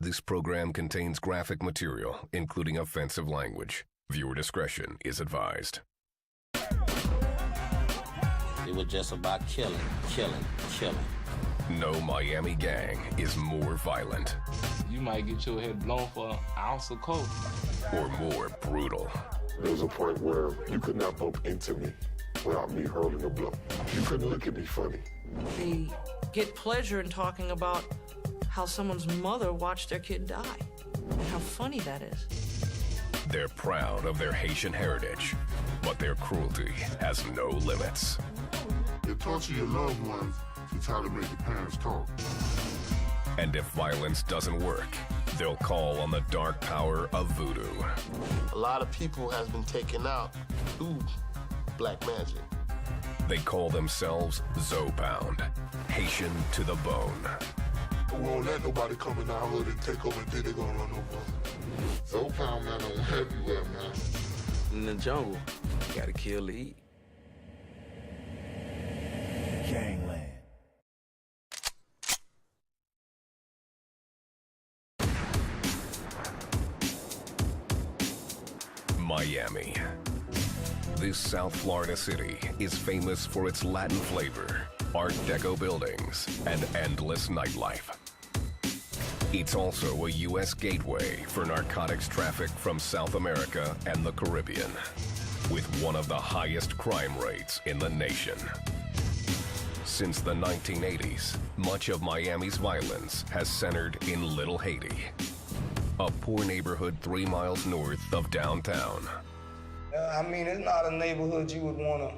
This program contains graphic material, including offensive language. Viewer discretion is advised. It was just about killing. No Miami gang is more violent. You might get your head blown for an ounce of coke. Or more brutal. There was a point where you could not bump into me without me hurling a blow. You couldn't look at me funny. They get pleasure in talking about how someone's mother watched their kid die, and how funny that is. They're proud of their Haitian heritage, but their cruelty has no limits. You torture your loved ones to try to make the parents talk. And if violence doesn't work, they'll call on the dark power of voodoo. A lot of people has been taken out through black magic. They call themselves Zoe Pound, Haitian to the bone. We won't let nobody come in our hood and take over and think they're gonna run over us. Zoe Pound, man, on everywhere, man. In the jungle, you gotta kill to eat. Gangland. Miami. This South Florida city is famous for its Latin flavor, Art Deco buildings, and endless nightlife. It's also a U.S. gateway for narcotics traffic from South America and the Caribbean, with one of the highest crime rates in the nation. Since the 1980s, much of Miami's violence has centered in Little Haiti, a poor neighborhood 3 miles north of downtown. I mean, it's not a neighborhood you would want to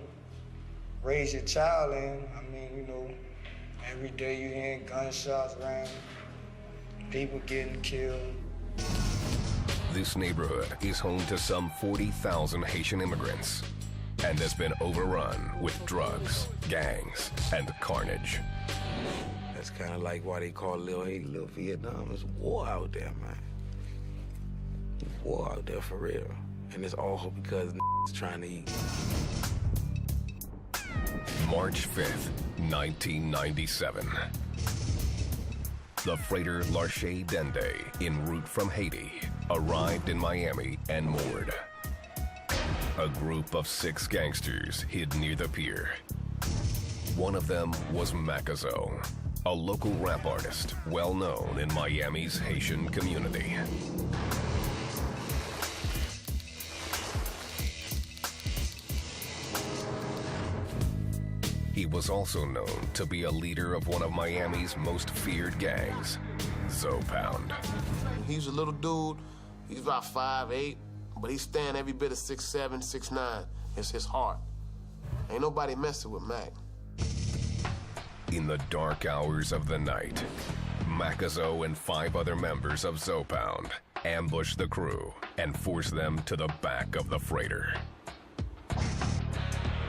raise your child in. I mean, you know, every day you're hearing gunshots around, people getting killed. This neighborhood is home to some 40,000 Haitian immigrants and has been overrun with drugs, gangs, and carnage. That's kind of like why they call Little Haiti Little Vietnam. There's war out there, man. War out there for real. And it's all because is trying to eat. March 5th, 1997. The freighter L'Arche Dende, en route from Haiti, arrived in Miami and moored. A group of 6 gangsters hid near the pier. One of them was Macazo, a local rap artist well known in Miami's Haitian community. He was also known to be a leader of one of Miami's most feared gangs, Zoe Pound. He's a little dude. He's about 5'8", but he's standing every bit of 6'7", 6'9". It's his heart. Ain't nobody messing with Mac. In the dark hours of the night, Macazo and 5 other members of Zoe Pound ambushed the crew and forced them to the back of the freighter.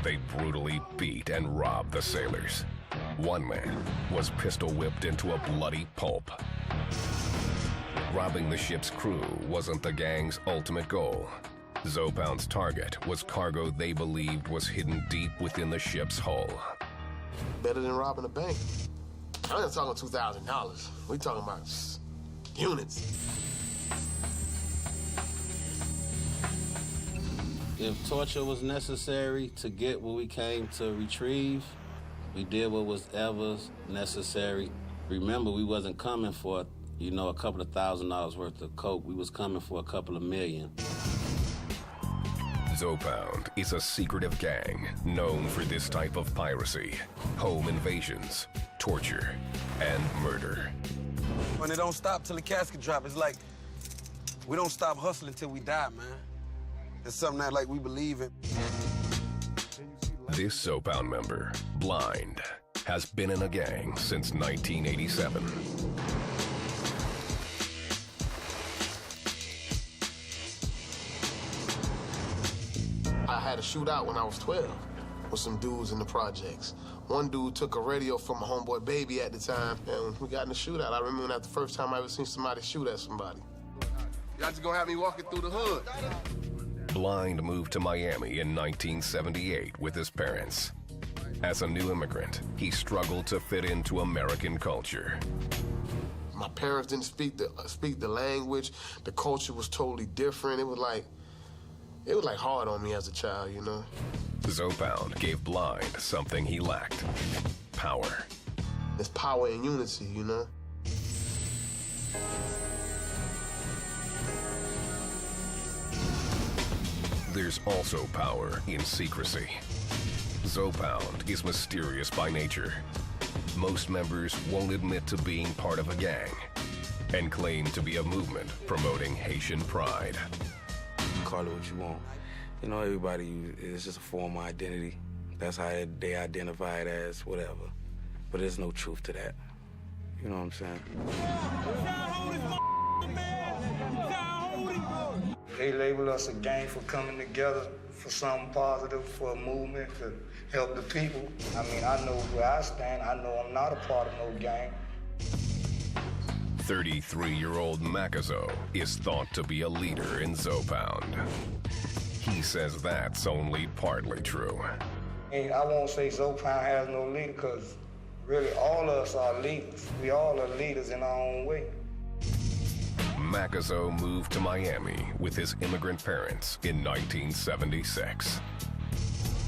They brutally beat and robbed the sailors. One man was pistol whipped into a bloody pulp. Robbing the ship's crew wasn't the gang's ultimate goal. Zoe Pound's target was cargo they believed was hidden deep within the ship's hull. Better than robbing a bank. I'm not talking $2,000. We talking about units. If torture was necessary to get what we came to retrieve, we did what was ever necessary. Remember, we wasn't coming for, a couple of $1,000 worth of coke. We was coming for a couple of million. Zoe Pound is a secretive gang known for this type of piracy, home invasions, torture, and murder. When it don't stop till the casket drop, it's like we don't stop hustling till we die, man. It's something that we believe in. This Zoe Pound member, Blind, has been in a gang since 1987. I had a shootout when I was 12 with some dudes in the projects. One dude took a radio from a homeboy Baby at the time, and we got in a shootout. I remember that the first time I ever seen somebody shoot at somebody. Y'all just gonna have me walking through the hood. Blind moved to Miami in 1978 with his parents. As a new immigrant, he struggled to fit into American culture. My parents didn't speak the language. The culture was totally different. It was like hard on me as a child, you know? Zoe Pound gave Blind something he lacked: power. There's power in unity, you know? There's also power in secrecy. Zoe Pound is mysterious by nature. Most members won't admit to being part of a gang and claim to be a movement promoting Haitian pride. Call it what you want. You know, everybody, it's just a form of identity. That's how they identify it as, whatever. But there's no truth to that. You know what I'm saying? They label us a gang for coming together for something positive, for a movement to help the people. I mean, I know where I stand. I know I'm not a part of no gang. 33-year-old Macazo is thought to be a leader in Zoe Pound. He says that's only partly true. And I won't say Zoe Pound has no leader, because really all of us are leaders. We all are leaders in our own way. Macazo moved to Miami with his immigrant parents in 1976.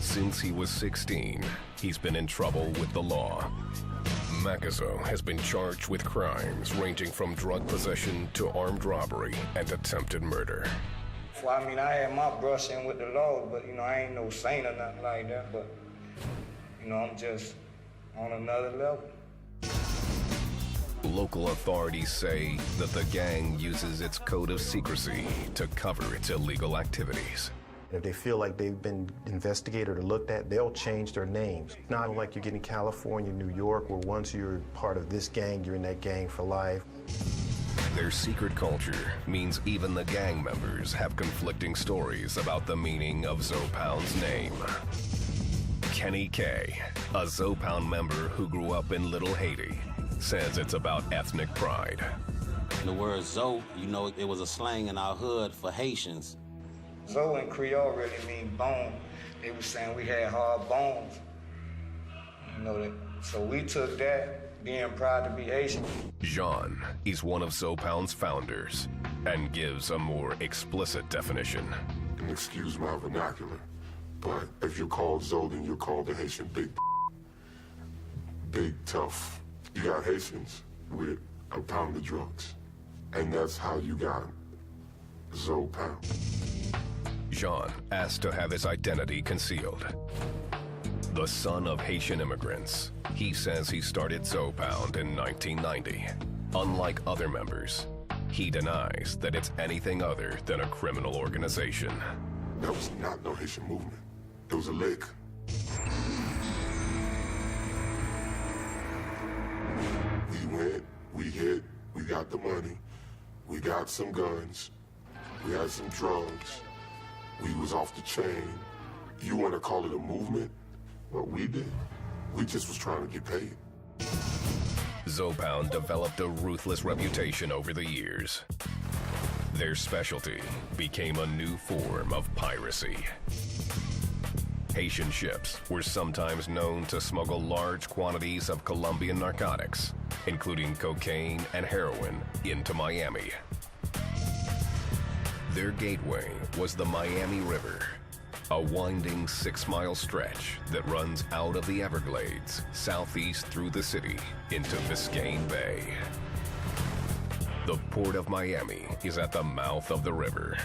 Since he was 16, he's been in trouble with the law. Macazo has been charged with crimes ranging from drug possession to armed robbery and attempted murder. Well, I mean, I had my brush in with the law, but, you know, I ain't no saint or nothing like that, but, you know, I'm just on another level. Local authorities say that the gang uses its code of secrecy to cover its illegal activities. If they feel like they've been investigated or looked at, they'll change their names. Not like you get in California, New York, where once you're part of this gang, you're in that gang for life. Their secret culture means even the gang members have conflicting stories about the meaning of Zoe Pound's name. Kenny K, a Zoe Pound member who grew up in Little Haiti, says it's about ethnic pride. The word Zoe, you know, it was a slang in our hood for Haitians. Zoe in Creole really mean bone. They were saying we had hard bones. You know that. So we took that, being proud to be Haitian. Jean is one of Zoe Pound's founders and gives a more explicit definition. And excuse my vernacular, but if you're called Zoe, then you're called the Haitian big tough. You got Haitians with a pound of drugs, and that's how you got Zoe Pound. Jean asked to have his identity concealed. The son of Haitian immigrants, he says he started Zoe Pound in 1990. Unlike other members, he denies that it's anything other than a criminal organization. That was not no Haitian movement. It was a lick. We went, we hit, we got the money, we got some guns, we had some drugs, we was off the chain. You want to call it a movement? What we did? We just was trying to get paid. Zoe Pound developed a ruthless reputation over the years. Their specialty became a new form of piracy. Haitian ships were sometimes known to smuggle large quantities of Colombian narcotics, including cocaine and heroin, into Miami. Their gateway was the Miami River, a winding 6-mile stretch that runs out of the Everglades, southeast through the city, into Biscayne Bay. The Port of Miami is at the mouth of the river.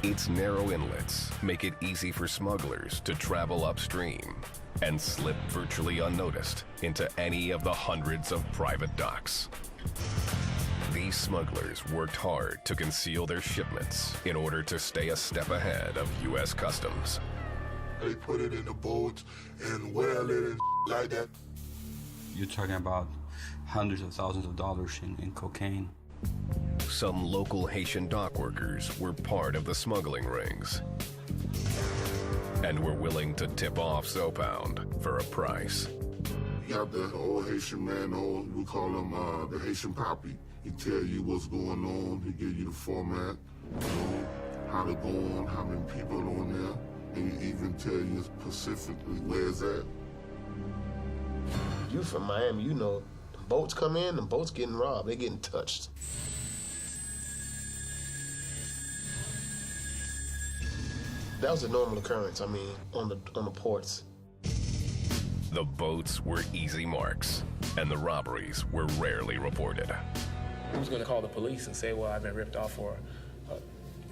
Its narrow inlets make it easy for smugglers to travel upstream and slip virtually unnoticed into any of the hundreds of private docks. These smugglers worked hard to conceal their shipments in order to stay a step ahead of U.S. Customs. They put it in the boats and well it and like that. You're talking about hundreds of thousands of dollars in cocaine. Some local Haitian dock workers were part of the smuggling rings and were willing to tip off Zoe Pound for a price. You got the old Haitian man, we call him the Haitian Poppy. He tell you what's going on, he give you the format, you know, how to go on, how many people on there, and he even tell you specifically where it's at. You from Miami, you know Boats come in, and boats getting robbed. They getting touched. That was a normal occurrence, I mean, on the ports. The boats were easy marks, and the robberies were rarely reported. Who's going to call the police and say, well, I've been ripped off for,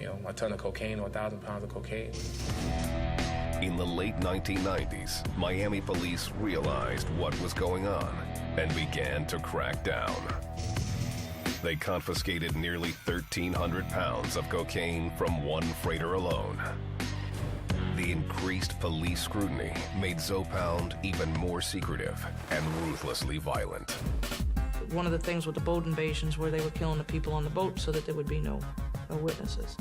a ton of cocaine or 1,000 pounds of cocaine? In the late 1990s, Miami police realized what was going on and began to crack down. They confiscated nearly 1,300 pounds of cocaine from one freighter alone. The increased police scrutiny made Zoe Pound even more secretive and ruthlessly violent. One of the things with the boat invasions where they were killing the people on the boat so that there would be no witnesses.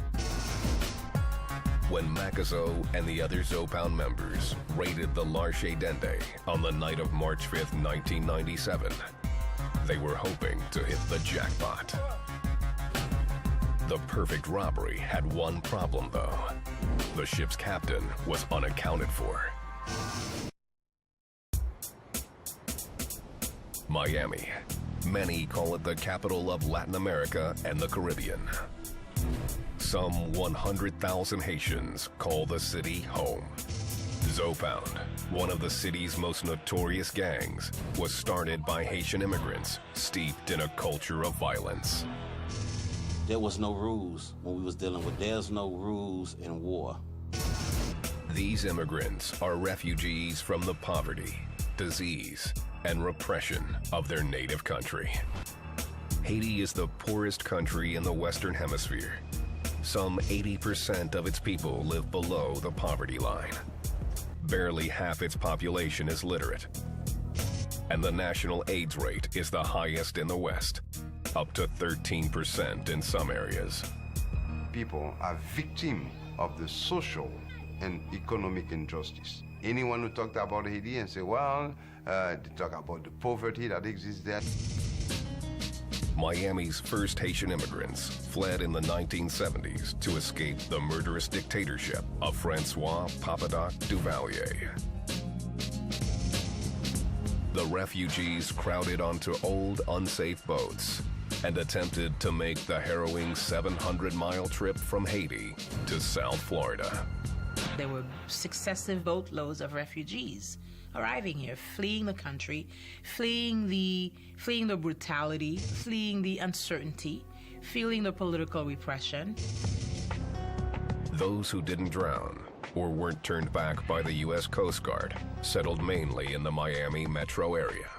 When Macazo and the other Zoe Pound members raided the Larche Dende on the night of March 5th, 1997, they were hoping to hit the jackpot. The perfect robbery had one problem, though. The ship's captain was unaccounted for. Miami. Many call it the capital of Latin America and the Caribbean. Some 100,000 Haitians call the city home. Zoe Pound, one of the city's most notorious gangs, was started by Haitian immigrants steeped in a culture of violence. There was no rules when we was dealing with, there's no rules in war. These immigrants are refugees from the poverty, disease, and repression of their native country. Haiti is the poorest country in the Western Hemisphere. Some 80% of its people live below the poverty line. Barely half its population is literate. And the national AIDS rate is the highest in the West, up to 13% in some areas. People are victims of the social and economic injustice. Anyone who talked about Haiti and say, well, they talk about the poverty that exists there. Miami's first Haitian immigrants fled in the 1970s to escape the murderous dictatorship of Francois Papadoc Duvalier. The refugees crowded onto old, unsafe boats and attempted to make the harrowing 700-mile trip from Haiti to South Florida. There were successive boatloads of refugees arriving here, fleeing the country, fleeing the brutality, fleeing the uncertainty, feeling the political repression. Those who didn't drown or weren't turned back by the U.S. Coast Guard settled mainly in the Miami metro area.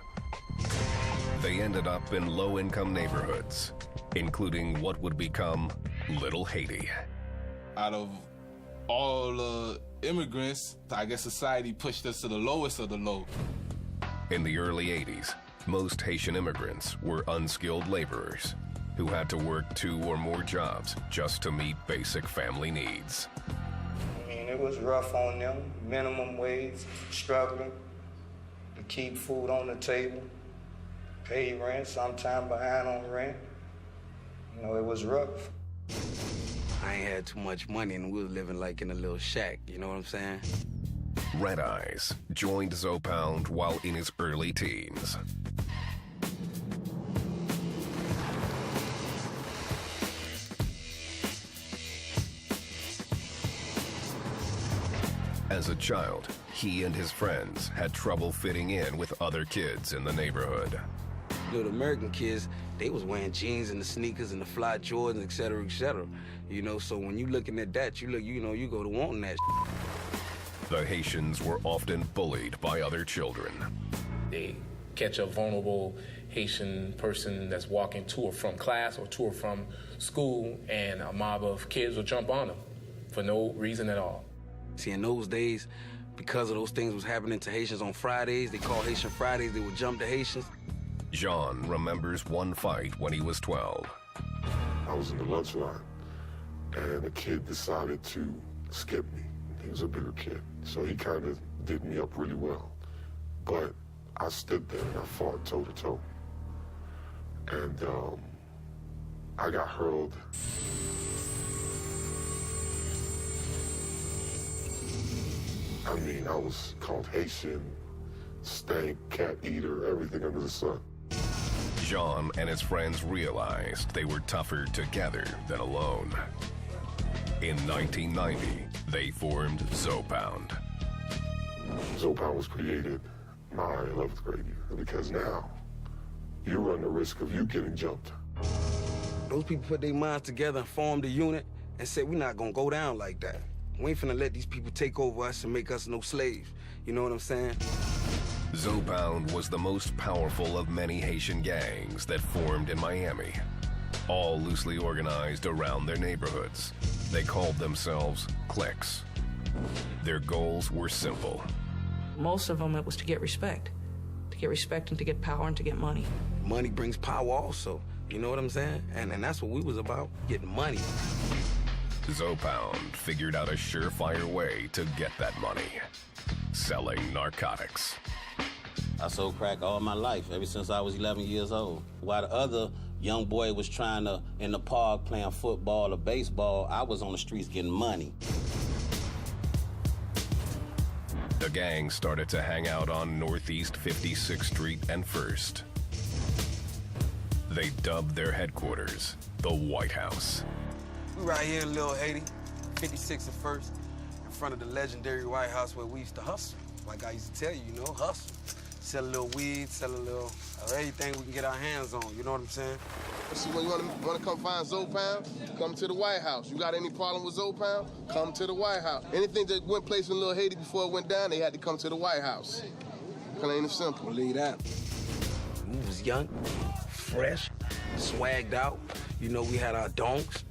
They ended up in low-income neighborhoods, including what would become Little Haiti. Out of all the immigrants, I guess society pushed us to the lowest of the low. In the early 80s, most Haitian immigrants were unskilled laborers who had to work 2 or more jobs just to meet basic family needs. I mean, it was rough on them, minimum wage, struggling to keep food on the table, pay rent, sometime behind on rent. You know, it was rough. I ain't had too much money and we was living like in a little shack, you know what I'm saying? Red Eyes joined Zoe Pound while in his early teens. As a child, he and his friends had trouble fitting in with other kids in the neighborhood. You know, the American kids, they was wearing jeans and the sneakers and the fly Jordans, et cetera, et cetera. You know, so when you looking at that, you go to wanting that. The Haitians were often bullied by other children. They catch a vulnerable Haitian person that's walking to or from class or to or from school, and a mob of kids will jump on them for no reason at all. See, in those days, because of those things was happening to Haitians on Fridays, they called Haitian Fridays, they would jump to Haitians. Jean remembers one fight when he was 12. I was in the lunch line, and a kid decided to skip me. He was a bigger kid, so he kind of did me up really well. But I stood there and I fought toe-to-toe. And I got hurled. I mean, I was called Haitian, stank, cat eater, everything under the sun. Jean and his friends realized they were tougher together than alone. In 1990, they formed Zoe Pound. Zoe Pound was created my 11th grade year because now you run the risk of you getting jumped. Those people put their minds together and formed a unit and said, we're not gonna go down like that. We ain't finna let these people take over us and make us no slaves. You know what I'm saying? Zoe Pound was the most powerful of many Haitian gangs that formed in Miami, all loosely organized around their neighborhoods. They called themselves cliques. Their goals were simple. Most of them, it was to get respect. To get respect and to get power and to get money. Money brings power also. You know what I'm saying? And that's what we was about, getting money. Zoe Pound figured out a surefire way to get that money. Selling narcotics. I sold crack all my life, ever since I was 11 years old. While the other young boy was trying to, in the park, playing football or baseball, I was on the streets getting money. The gang started to hang out on Northeast 56th Street and 1st. They dubbed their headquarters the White House. We right here in Little Haiti, 56th and 1st, in front of the legendary White House where we used to hustle. Like I used to tell you, you know, hustle. Sell a little weed, sell a little everything we can get our hands on, you know what I'm saying? See, when you want to come find Zoe Pound, come to the White House. You got any problem with Zoe Pound? Come to the White House. Anything that went place in Little Haiti before it went down, they had to come to the White House. Plain and simple. Believe that. We was young, fresh, swagged out. You know, we had our donks.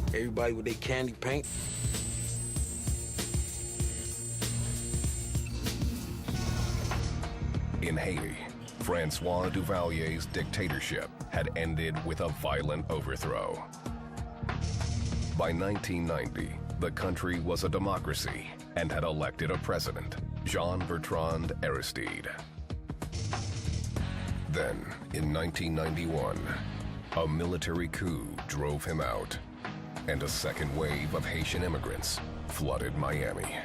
Everybody with their candy paint. In Haiti, Francois Duvalier's dictatorship had ended with a violent overthrow. By 1990, the country was a democracy and had elected a president, Jean-Bertrand Aristide. Then, in 1991, a military coup drove him out, and a second wave of Haitian immigrants flooded Miami.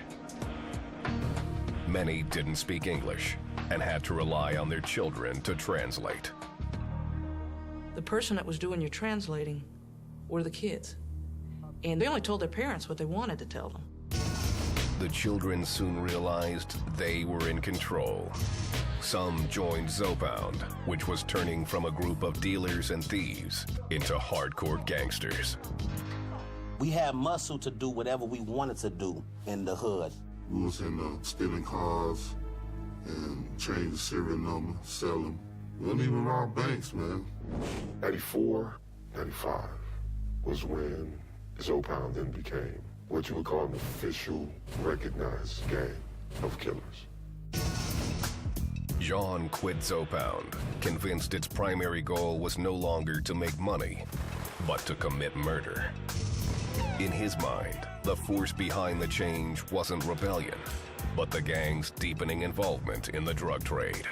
Many didn't speak English and had to rely on their children to translate. The person that was doing your translating were the kids. And they only told their parents what they wanted to tell them. The children soon realized they were in control. Some joined Zoe Pound, which was turning from a group of dealers and thieves into hardcore gangsters. We had muscle to do whatever we wanted to do in the hood. We was in stealing cars and change the serial number, sell them. We don't even rob banks, man. 94, 95 was when Zoe Pound then became what you would call an official, recognized gang of killers. Jean quit Zoe Pound, convinced its primary goal was no longer to make money, but to commit murder. In his mind, the force behind the change wasn't rebellion, but the gang's deepening involvement in the drug trade.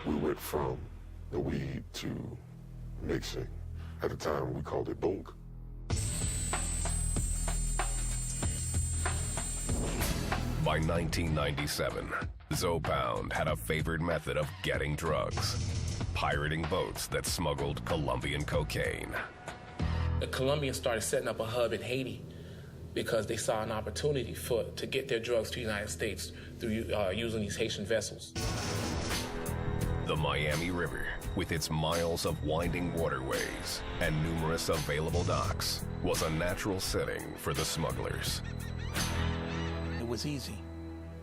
We went from the weed to mixing. At the time, we called it bunk. By 1997, Zoe Pound had a favored method of getting drugs: pirating boats that smuggled Colombian cocaine. The Colombians started setting up a hub in Haiti because they saw an opportunity to get their drugs to the United States through using these Haitian vessels. The Miami River, with its miles of winding waterways and numerous available docks, was a natural setting for the smugglers. It was easy.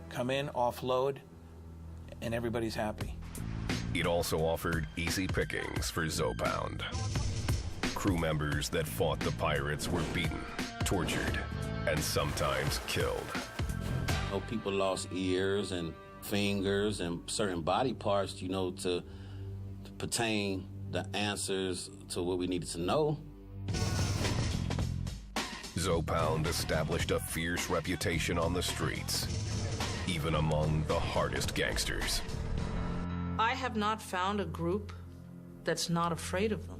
Come in, offload, and everybody's happy. It also offered easy pickings for Zoe Pound. Crew members that fought the pirates were beaten, tortured, and sometimes killed. People lost ears and fingers and certain body parts, to pertain the answers to what we needed to know. Zoe Pound established a fierce reputation on the streets, even among the hardest gangsters. I have not found a group that's not afraid of them.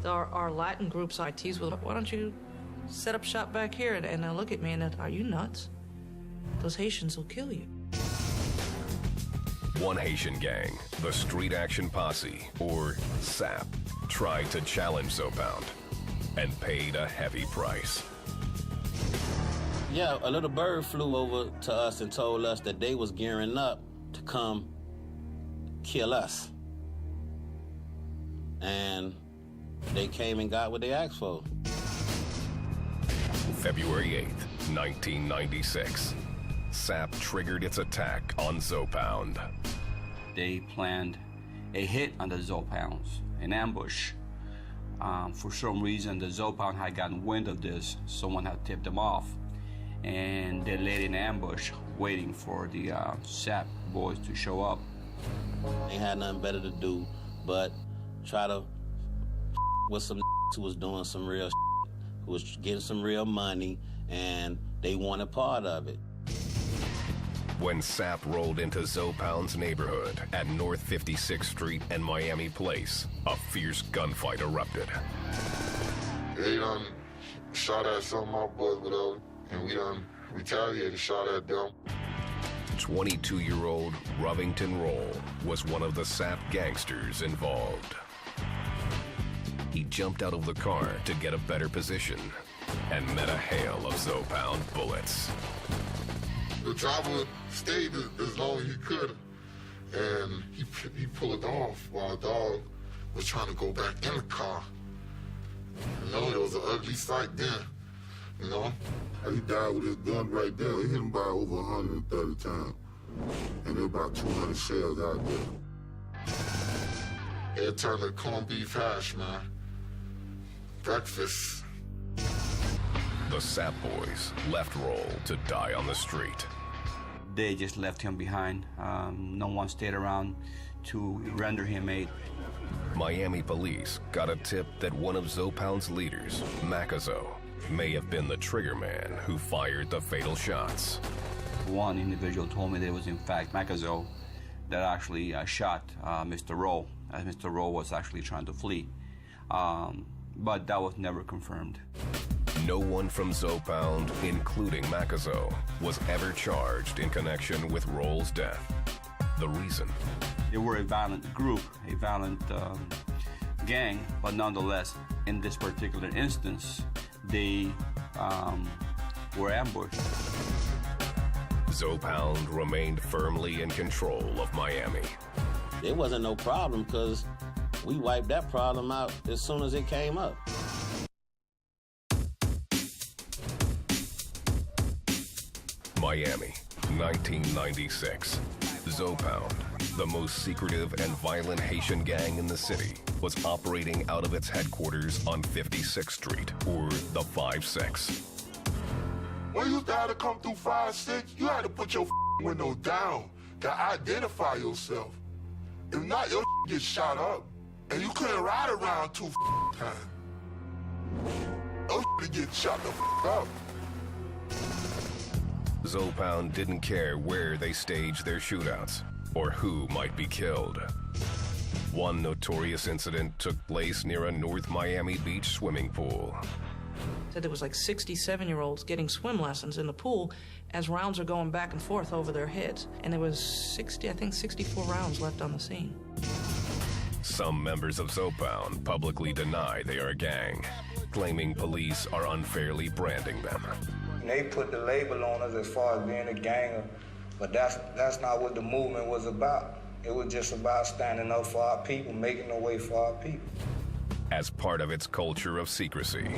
Our Latin groups I tease with, why don't you set up shop back here and look at me and are you nuts? those Haitians will kill you. One Haitian gang, the Street Action Posse, or SAP, tried to challenge Zoe Pound and paid a heavy price. Yeah, a little bird flew over to us and told us that they was gearing up to come kill us. And they came and got what they asked for. February 8th, 1996. SAP triggered its attack on Zoe Pound. They planned a hit on the Zoe Pounds, an ambush. For some reason, the Zoe Pound had gotten wind of this. Someone had tipped them off, and they laid an ambush waiting for the SAP boys to show up. They had nothing better to do but try to with some who was doing some real who was getting some real money, and they wanted part of it. When SAP rolled into Zoe Pound's neighborhood at North 56th Street and Miami Place, a fierce gunfight erupted. They done shot at some of my boys, whatever, and we done retaliated, shot at them. 22-year-old Rovington Roll was one of the SAP gangsters involved. He jumped out of the car to get a better position and met a hail of Zoe Pound bullets. The driver stayed as long as he could, and he pulled off while the dog was trying to go back in the car. You know, it was an ugly sight then, you know? He died with his gun right there. They hit him by over 130 times, and there were about 200 shells out there. It turned to corned beef hash, man. Breakfast. The SAP boys left Roll to die on the street. They just left him behind. No one stayed around to render him aid. Miami police got a tip that one of Zoe Pound's leaders, Macazo, may have been the trigger man who fired the fatal shots. One individual told me that it was in fact Macazo that actually shot Mr. Roll, as Mr. Roll was actually trying to flee. But that was never confirmed. No one from Zoe Pound, including Macazo, was ever charged in connection with Roll's death. The reason? They were a violent group, a violent gang, but nonetheless, in this particular instance, they were ambushed. Zoe Pound remained firmly in control of Miami. It wasn't no problem because we wiped that problem out as soon as it came up. Miami, 1996. Zoe Pound, the most secretive and violent Haitian gang in the city, was operating out of its headquarters on 56th Street, or the 5-6. When you used to have to come through 5-6, you had to put your window down to identify yourself. If not, your get shot up, and you couldn't ride around too times. Your get shot the up. Zoe Pound didn't care where they staged their shootouts or who might be killed. One notorious incident took place near a North Miami Beach swimming pool. Said there was like 67-year-olds getting swim lessons in the pool as rounds are going back and forth over their heads. And there was 64 rounds left on the scene. Some members of Zoe Pound publicly deny they are a gang, claiming police are unfairly branding them. They put the label on us as far as being a gang, but that's not what the movement was about. It was just about standing up for our people, making a way for our people. As part of its culture of secrecy,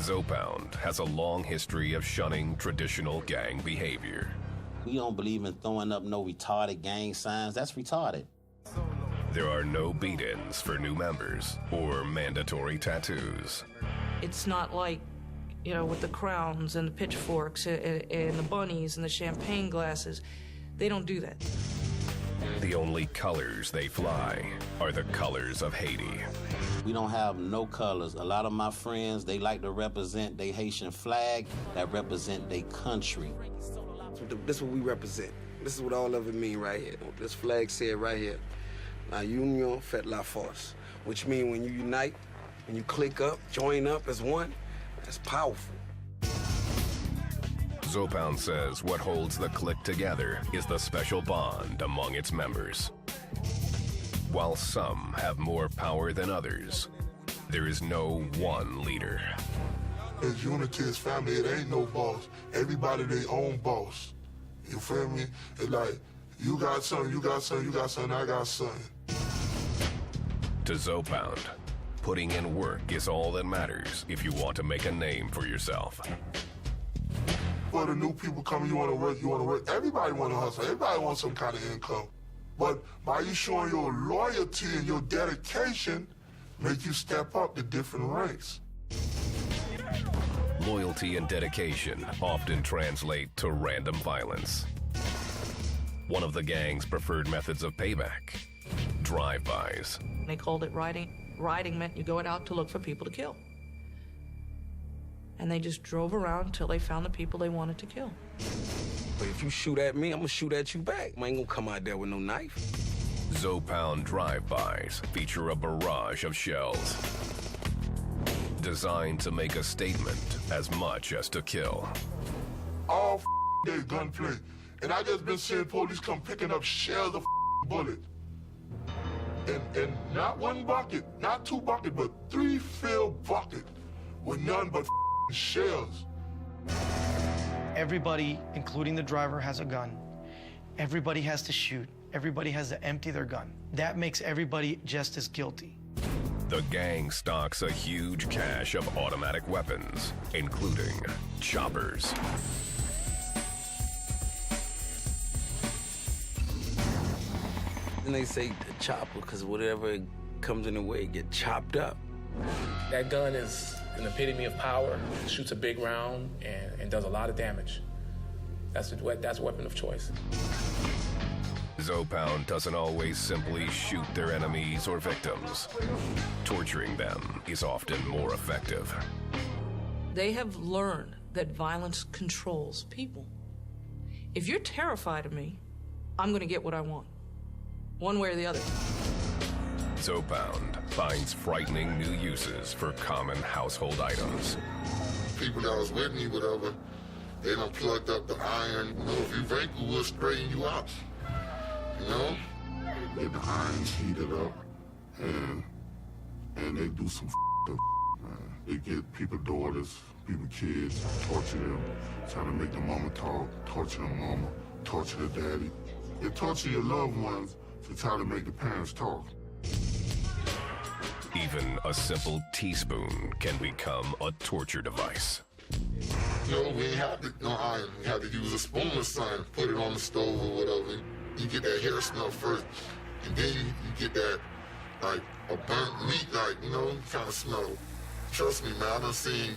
Zoe Pound has a long history of shunning traditional gang behavior. We don't believe in throwing up no retarded gang signs. That's retarded. There are no beat-ins for new members or mandatory tattoos. It's not like, you know, with the crowns and the pitchforks and the bunnies and the champagne glasses. They don't do that. The only colors they fly are the colors of Haiti. We don't have no colors. A lot of my friends, they like to represent their Haitian flag that represent their country. This is what we represent. This is what all of it mean right here. This flag said right here, La Union fait la force, which means when you unite, when you click up, join up as one, that's powerful. Zoe Pound says what holds the clique together is the special bond among its members. While some have more power than others, there is no one leader. It's unity, it's family, it ain't no boss. Everybody their own boss. You feel me? It's like, you got something, you got something, you got something, I got something. To Zoe Pound, putting in work is all that matters if you want to make a name for yourself. For the new people coming, you want to work. Everybody want to hustle. Everybody wants some kind of income. But by you showing your loyalty and your dedication, make you step up to different ranks. Loyalty and dedication often translate to random violence. One of the gang's preferred methods of payback, drive-bys. They called it riding. Riding meant you go out to look for people to kill. And they just drove around until they found the people they wanted to kill. But if you shoot at me, I'm gonna shoot at you back. I ain't gonna come out there with no knife. Zoe Pound drive-bys feature a barrage of shells, designed to make a statement as much as to kill. All day gunplay. And I just been seeing police come picking up shells of bullets. And not one bucket, not two buckets, but 3 filled buckets with none but shells. Everybody, including the driver, has a gun. Everybody has to shoot. Everybody has to empty their gun. That makes everybody just as guilty. The gang stocks a huge cache of automatic weapons, including choppers. And they say the chopper, because whatever comes in the way, get chopped up. That gun is an epitome of power. It shoots a big round and does a lot of damage. That's a weapon of choice. Zoe Pound doesn't always simply shoot their enemies or victims. Torturing them is often more effective. They have learned that violence controls people. If you're terrified of me, I'm going to get what I want, one way or the other. Zoe Pound finds frightening new uses for common household items. People that was with me, whatever, they done plugged up the iron. You know, if you wrinkle, we'll straighten you out. You know? Get the irons heated up, and they do some up, man. They get people daughters, people kids, torture them, trying to make the mama talk, torture the mama, torture the daddy. They torture your loved ones to try to make the parents talk. Even a simple teaspoon can become a torture device. You know, we ain't have to, no iron. We had to use a spoon or something, put it on the stove or whatever. You get that hair smell first, and then you get that, like, a burnt meat, like, you know, kind of smell. Trust me, man, I done seen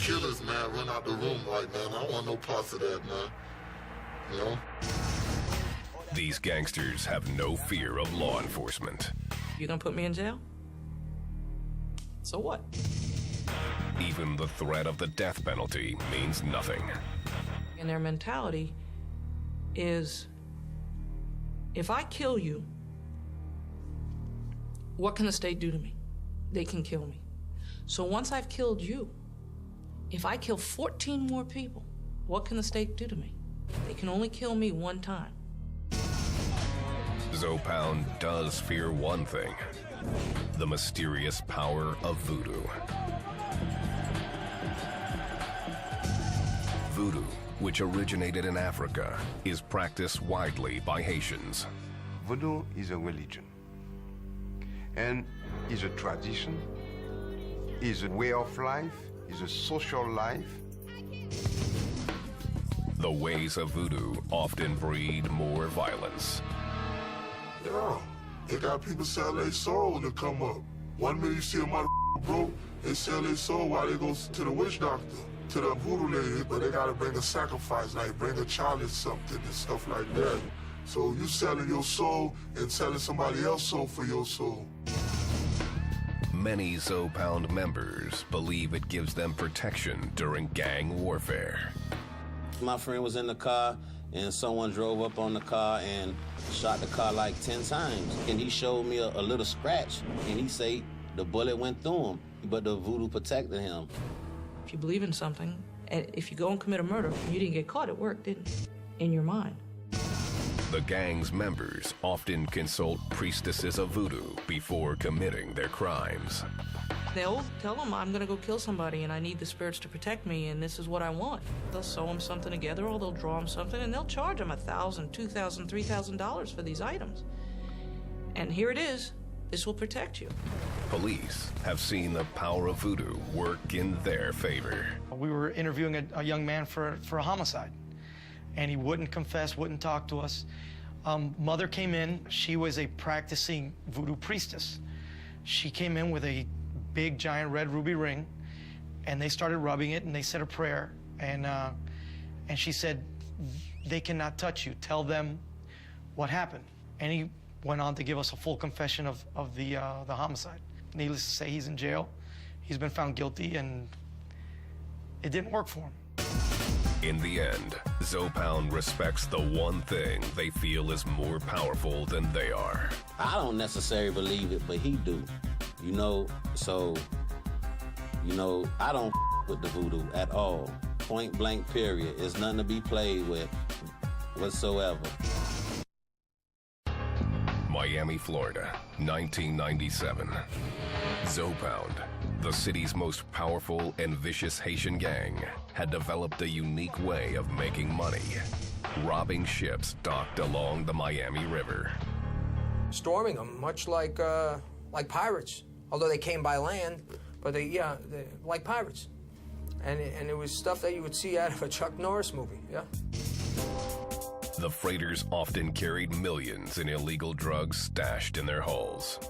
killers, man, run out the room like, man, I don't want no parts of that, man. You know? These gangsters have no fear of law enforcement. You gonna put me in jail? So what? Even the threat of the death penalty means nothing. And their mentality is, if I kill you, what can the state do to me? They can kill me. So once I've killed you, if I kill 14 more people, what can the state do to me? They can only kill me one time. Zoe Pound does fear one thing: the mysterious power of voodoo. Voodoo, which originated in Africa, is practiced widely by Haitians. Voodoo is a religion, and is a tradition, is a way of life, is a social life. The ways of voodoo often breed more violence. Yeah, they got people sell their soul to come up. 1 minute you see a mother broke, they sell their soul while they go to the witch doctor, to the voodoo lady, but they gotta bring a sacrifice, like bring a child or something and stuff like that. So you selling your soul and selling somebody else's soul for your soul. Many Zoe Pound members believe it gives them protection during gang warfare. My friend was in the car, and someone drove up on the car and shot the car like 10 times. And he showed me a little scratch, and he said the bullet went through him, but the voodoo protected him. If you believe in something And if you go and commit a murder and you didn't get caught, it worked, didn't it? In your mind. The gang's members often consult priestesses of voodoo before committing their crimes. They'll tell them, I'm gonna go kill somebody and I need the spirits to protect me and this is what I want. They'll sew them something together or they'll draw them something and they'll charge them $1,000, $2,000, $3,000 for these items. And here it is, this will protect you. Police have seen the power of voodoo work in their favor. We were interviewing a young man for a homicide, and he wouldn't confess, wouldn't talk to us. Mother came in. She was a practicing voodoo priestess. She came in with a big, giant red ruby ring, and they started rubbing it, and they said a prayer, and she said, they cannot touch you. Tell them what happened. And he went on to give us a full confession of the homicide. Needless to say, he's in jail. He's been found guilty, and it didn't work for him. In the end, Zoe Pound respects the one thing they feel is more powerful than they are. I don't necessarily believe it, but he do. You know, so, you know, I don't with the voodoo at all. Point blank, period. It's nothing to be played with whatsoever. Miami, Florida, 1997. Zoe Pound, the city's most powerful and vicious Haitian gang, had developed a unique way of making money, robbing ships docked along the Miami River. Storming them, much like pirates, although they came by land, but they like pirates. And it was stuff that you would see out of a Chuck Norris movie, yeah. The freighters often carried millions in illegal drugs stashed in their hulls.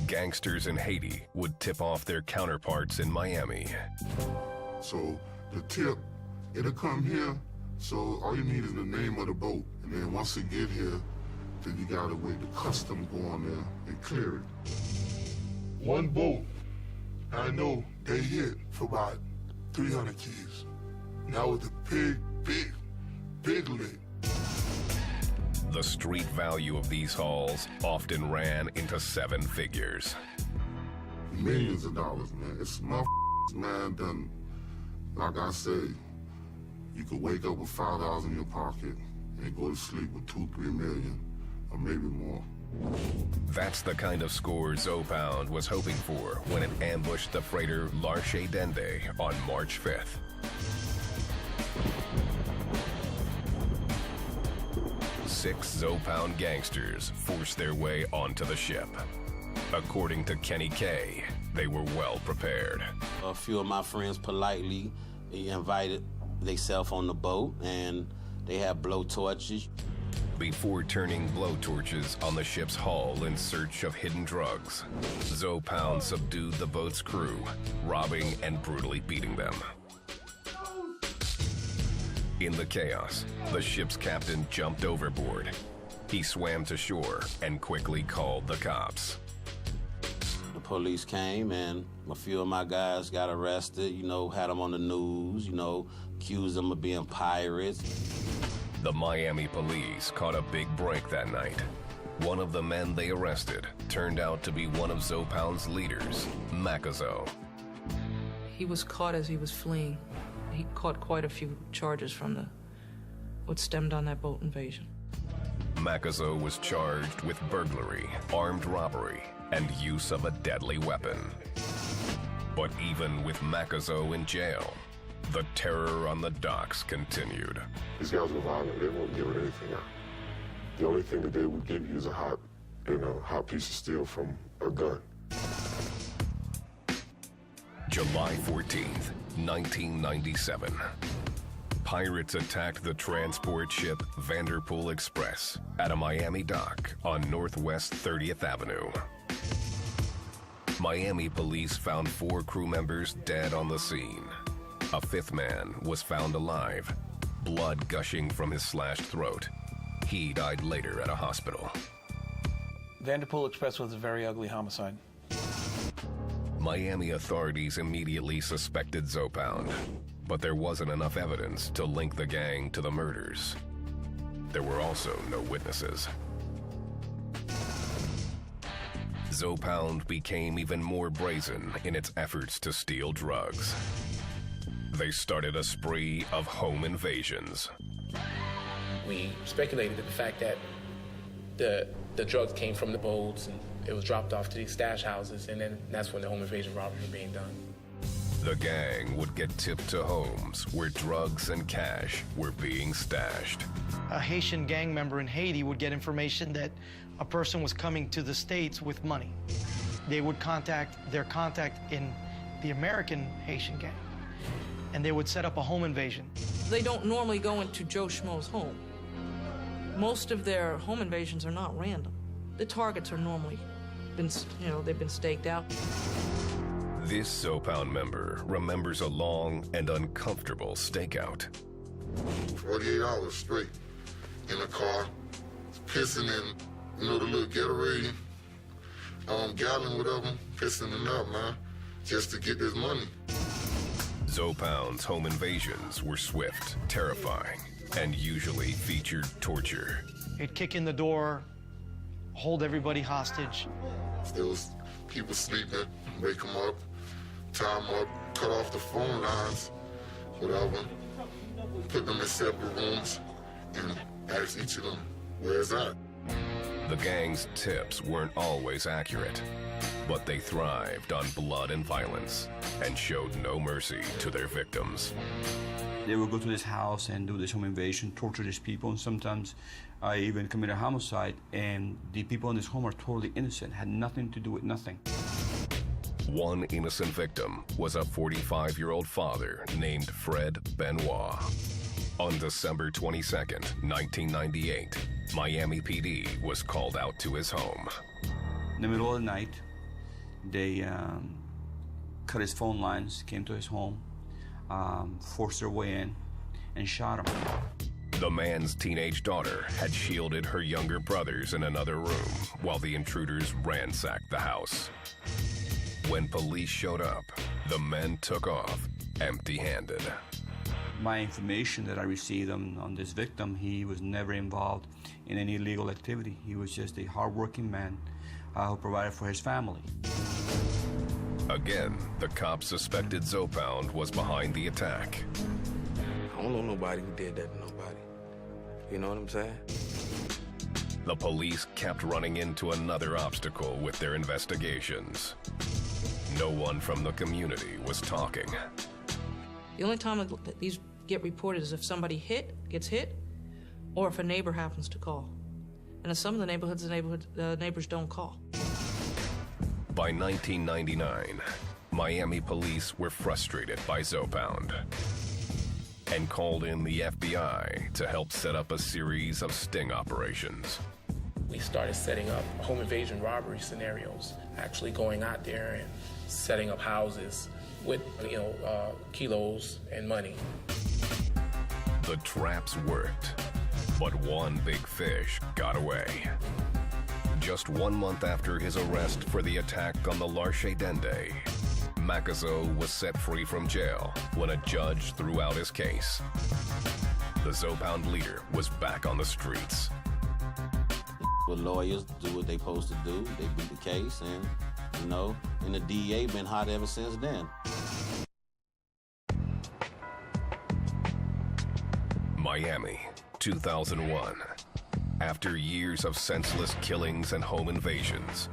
Gangsters in Haiti would tip off their counterparts in Miami. So the tip, it'll come here, so all you need is the name of the boat. And then once it get here, then you gotta wait the custom go on there and clear it. One boat, I know they hit for about 300 keys. Now with the big lick. The street value of these hauls often ran into 7 figures. Millions of dollars, man. It's man, done. Like I say, you could wake up with $5 in your pocket and go to sleep with 2-3 million, or maybe more. That's the kind of score Zoe Pound was hoping for when it ambushed the freighter L'Arche Dende on March 5th. Six Zoe Pound gangsters forced their way onto the ship. According to Kenny K, they were well prepared. A few of my friends politely invited themselves on the boat, and they had blowtorches. Before turning blowtorches on the ship's hull in search of hidden drugs, Zoe Pound subdued the boat's crew, robbing and brutally beating them. In the chaos, the ship's captain jumped overboard. He swam to shore and quickly called the cops. The police came and a few of my guys got arrested, you know, had them on the news, you know, accused them of being pirates. The Miami police caught a big break that night. One of the men they arrested turned out to be one of Zoe Pound's leaders, Macazo. He was caught as he was fleeing. He caught quite a few charges from what stemmed on that boat invasion. Macazo was charged with burglary, armed robbery, and use of a deadly weapon. But even with Macazo in jail, the terror on the docks continued. These guys were violent. They won't give anything out. The only thing that they would give you is a hot piece of steel from a gun. July 14th, 1997. Pirates attacked the transport ship Vanderpool Express at a Miami dock on Northwest 30th Avenue. Miami police found 4 crew members dead on the scene. A 5th man was found alive, blood gushing from his slashed throat. He died later at a hospital. Vanderpool Express was a very ugly homicide. Miami authorities immediately suspected Zoe Pound, but there wasn't enough evidence to link the gang to the murders. There were also no witnesses. Zoe Pound became even more brazen in its efforts to steal drugs. they started a spree of home invasions. We speculated that the fact that the drugs came from the boats and it was dropped off to these stash houses, and then that's when the home invasion robberies were being done. The gang would get tipped to homes where drugs and cash were being stashed. A Haitian gang member in Haiti would get information that a person was coming to the States with money. They would contact their contact in the American Haitian gang, and they would set up a home invasion. They don't normally go into Joe Schmo's home. Most of their home invasions are not random. The targets are normally they've been staked out. This Zoe Pound member remembers a long and uncomfortable stakeout. 48 hours straight in a car, pissing in, the little Gatorade, gallon, whatever, pissing it out, man, just to get this money. Zoe Pound's home invasions were swift, terrifying, and usually featured torture. They'd kick in the door, hold everybody hostage. There was people sleeping, wake them up, tie them up, cut off the phone lines, whatever, put them in separate rooms, and ask each of them, where's that? The gang's tips weren't always accurate, but they thrived on blood and violence and showed no mercy to their victims. They would go to this house and do this home invasion, torture these people, and sometimes I even commit a homicide, and the people in this home are totally innocent, had nothing to do with nothing. One innocent victim was a 45-year-old father named Fred Benoit. On December 22nd, 1998, Miami PD was called out to his home. In the middle of the night, they cut his phone lines, came to his home, forced their way in, and shot him. The man's teenage daughter had shielded her younger brothers in another room while the intruders ransacked the house. When police showed up, the men took off empty-handed. My information that I received on this victim, he was never involved in any illegal activity. He was just a hardworking man who provided for his family. Again, the cops suspected Zoe Pound was behind the attack. I don't know nobody who did that to nobody. You know what I'm saying? The police kept running into another obstacle with their investigations. No one from the community was talking. The only time that these get reported is if somebody gets hit, or if a neighbor happens to call. And in some of the neighborhoods, the neighbors don't call. By 1999, Miami police were frustrated by Zoe Pound and called in the FBI to help set up a series of sting operations. We started setting up home invasion robbery scenarios, actually going out there and setting up houses with, kilos and money. The traps worked, but one big fish got away. Just 1 month after his arrest for the attack on the Larche Dende, Macazo was set free from jail when a judge threw out his case. The Zoe Pound leader was back on the streets. The lawyers do what they supposed to do. They beat the case, and and the DA been hot ever since then. Miami, 2001. After years of senseless killings and home invasions,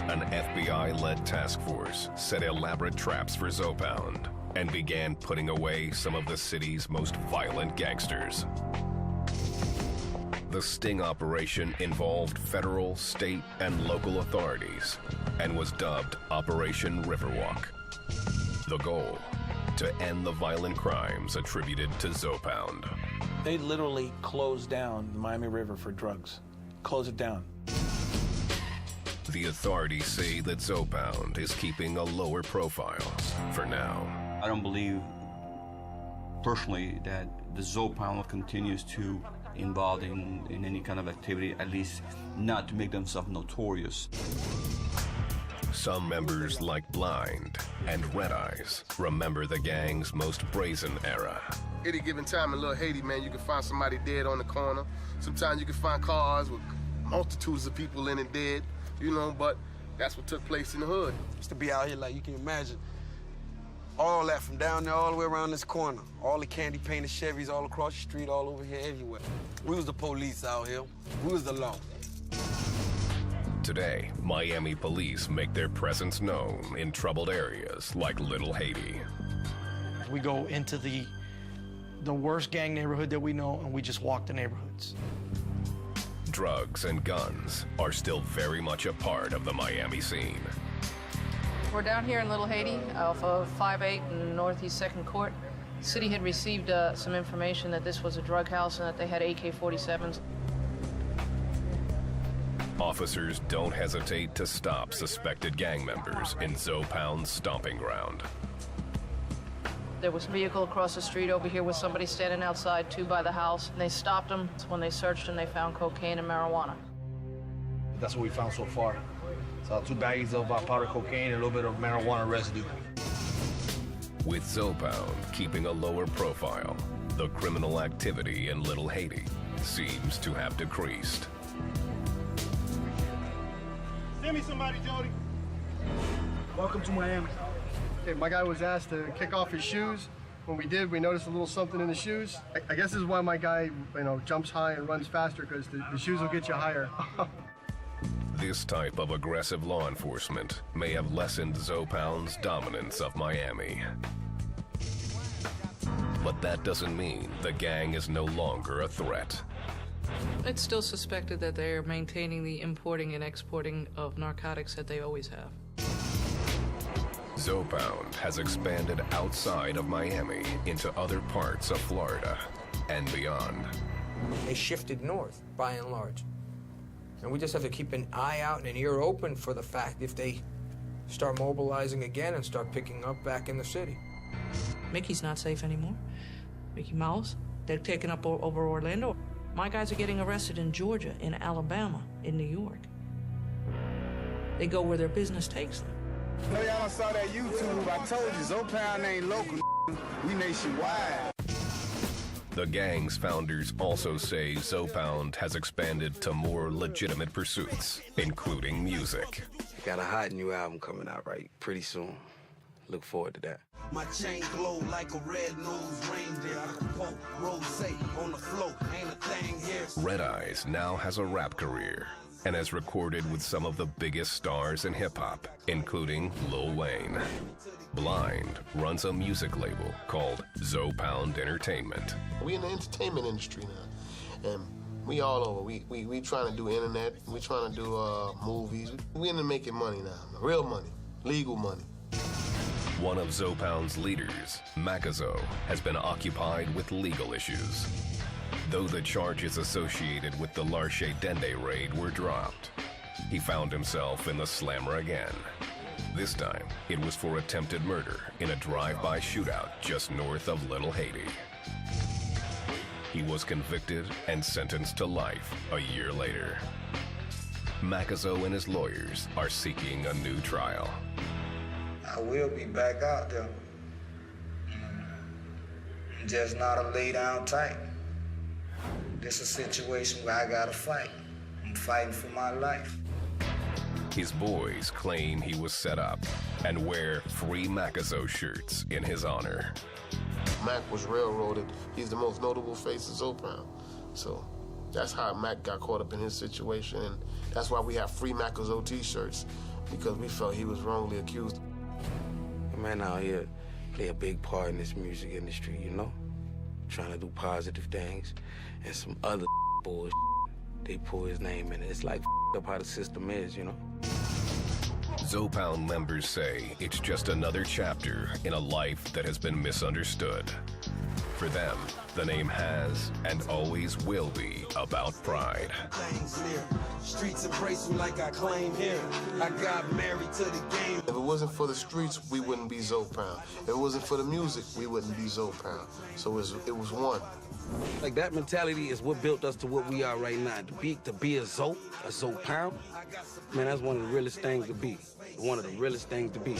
an FBI-led task force set elaborate traps for Zoe Pound and began putting away some of the city's most violent gangsters. The sting operation involved federal, state, and local authorities and was dubbed Operation Riverwalk. The goal, to end the violent crimes attributed to Zoe Pound. They literally closed down the Miami River for drugs. Close it down. The authorities say that Zoe Pound is keeping a lower profile for now. I don't believe, personally, that the Zoe Pound continues to involved in any kind of activity, at least not to make themselves notorious. Some members like Blind and Red Eyes remember the gang's most brazen era. Any given time in Little Haiti, man, you can find somebody dead on the corner. Sometimes you can find cars with multitudes of people in it dead, but that's what took place in the hood. Just to be out here, like, you can imagine All that from down there all the way around this corner. All the candy painted Chevys all across the street, all over here, everywhere. We was the police out here. We was the law. Today, Miami police make their presence known in troubled areas like Little Haiti. We go into the worst gang neighborhood that we know, and we just walk the neighborhoods. Drugs and guns are still very much a part of the Miami scene. We're down here in Little Haiti off of 5-8 and Northeast 2nd Court. The city had received some information that this was a drug house and that they had AK-47s. Officers don't hesitate to stop suspected gang members in Zoe Pound's stomping ground. There was a vehicle across the street over here with somebody standing outside, too, by the house. And they stopped them. When they searched them, they found cocaine and marijuana. That's what we found so far. So 2 bags of powder cocaine and a little bit of marijuana residue. With Zoe Pound keeping a lower profile, the criminal activity in Little Haiti seems to have decreased. Send me somebody, Jody. Welcome to Miami. Okay, my guy was asked to kick off his shoes. When we did, we noticed a little something in the shoes. I guess this is why my guy, jumps high and runs faster, because the shoes will get you higher. This type of aggressive law enforcement may have lessened Zoe Pound's dominance of Miami. But that doesn't mean the gang is no longer a threat. It's still suspected that they are maintaining the importing and exporting of narcotics that they always have. Zoe Pound has expanded outside of Miami into other parts of Florida and beyond. They shifted north, by and large. And we just have to keep an eye out and an ear open for the fact if they start mobilizing again and start picking up back in the city. Mickey's not safe anymore. Mickey Mouse, they're taking up over Orlando. My guys are getting arrested in Georgia, in Alabama, in New York. They go where their business takes them. No, y'all saw that YouTube. I told you, Zoe Pound ain't local. We nationwide. The gang's founders also say Zoe Pound has expanded to more legitimate pursuits, including music. Got a hot new album coming out pretty soon. Look forward to that. My chain glow like a red-nosed reindeer. I can poke rosé on the floor. Ain't a thing here. Red Eyes now has a rap career and has recorded with some of the biggest stars in hip-hop, including Lil Wayne. Blind runs a music label called Zoe Pound Entertainment. We in the entertainment industry now, and we all over. We trying to do internet. We trying to do movies. We into making money now, real money, legal money. One of Zoe Pound's leaders, Macazo, has been occupied with legal issues. Though the charges associated with the Larche Dende raid were dropped, he found himself in the slammer again. This time, it was for attempted murder in a drive-by shootout just north of Little Haiti. He was convicted and sentenced to life a year later. Macazo and his lawyers are seeking a new trial. I will be back out there. Just not a lay down type. This is a situation where I gotta fight. I'm fighting for my life. His boys claim he was set up and wear Free Macazo shirts in his honor. Mac was railroaded. He's the most notable face of Zoe Pound. So that's how Mac got caught up in his situation, and that's why we have Free Macazo t-shirts, because we felt he was wrongly accused. Man out here play a big part in this music industry, trying to do positive things, and some other bullshit, they pull his name in it. It's like up how the system is, Zoe Pound members say it's just another chapter in a life that has been misunderstood. For them, the name has and always will be about pride. Streets embrace me like I claim him. I got married to the game. If it wasn't for the streets, we wouldn't be Zoe Pound. If it wasn't for the music, we wouldn't be Zoe Pound. So it was one. Like that mentality is what built us to what we are right now. To be a Zoe Pound, man, that's one of the realest things to be. One of the realest things to be.